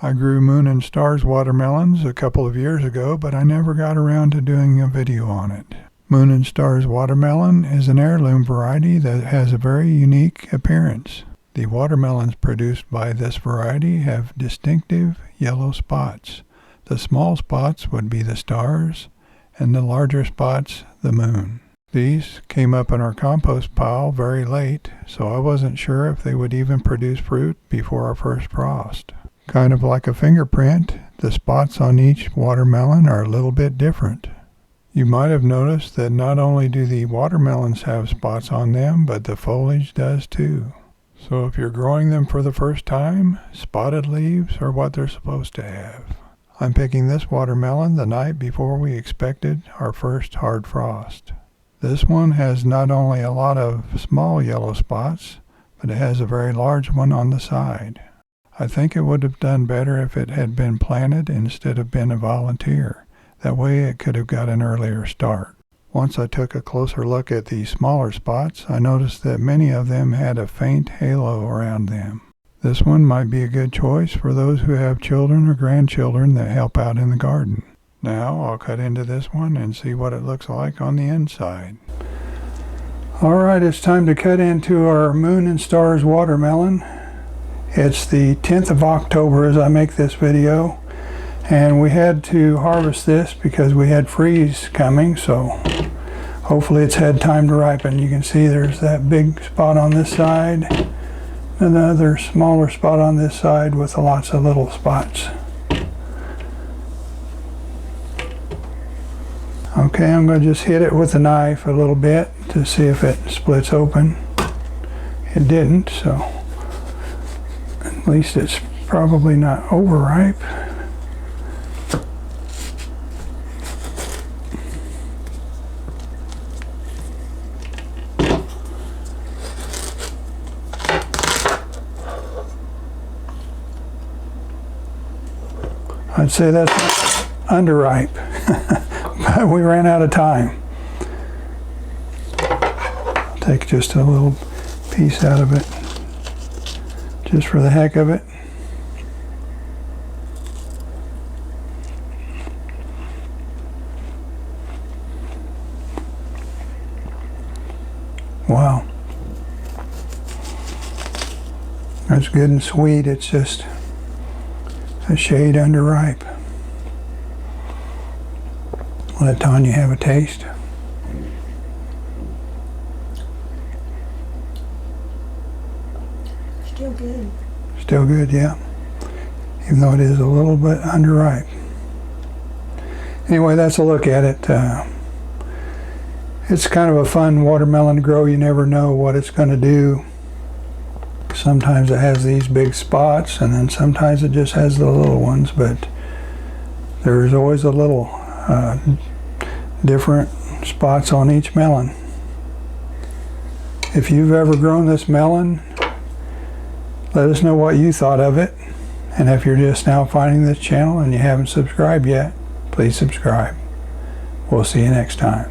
I grew Moon and Stars watermelons a couple of years ago, but I never got around to doing a video on it. Moon and Stars watermelon is an heirloom variety that has a very unique appearance. The watermelons produced by this variety have distinctive yellow spots. The small spots would be the stars, and the larger spots the moon. These came up in our compost pile very late, so I wasn't sure if they would even produce fruit before our first frost. Kind of like a fingerprint, the spots on each watermelon are a little bit different. You might have noticed that not only do the watermelons have spots on them, but the foliage does too. So if you're growing them for the first time, spotted leaves are what they're supposed to have. I'm picking this watermelon the night before we expected our first hard frost. This one has not only a lot of small yellow spots, but it has a very large one on the side. I think it would have done better if it had been planted instead of been a volunteer. That way it could have got an earlier start. Once I took a closer look at the smaller spots, I noticed that many of them had a faint halo around them. This one might be a good choice for those who have children or grandchildren that help out in the garden. Now I'll cut into this one and see what it looks like on the inside. Alright, it's time to cut into our Moon and Stars watermelon. It's the 10th of October as I make this video, and we had to harvest this because we had freeze coming, so hopefully it's had time to ripen. You can see there's that big spot on this side, another smaller spot on this side with lots of little spots. Okay, I'm going to just hit it with a knife a little bit to see if it splits open. It didn't, so at least it's probably not overripe. I'd say that's underripe, but we ran out of time. I'll take just a little piece out of it, just for the heck of it. Wow. That's good and sweet. It's just a shade underripe. Let Tanya have a taste. Still good. Still good, yeah. Even though it is a little bit underripe. Anyway, that's a look at it. It's kind of a fun watermelon to grow. You never know what it's going to do. Sometimes it has these big spots, and then sometimes it just has the little ones, but there's always a little different spots on each melon. If you've ever grown this melon, let us know what you thought of it. And if you're just now finding this channel and you haven't subscribed yet, please subscribe. We'll see you next time.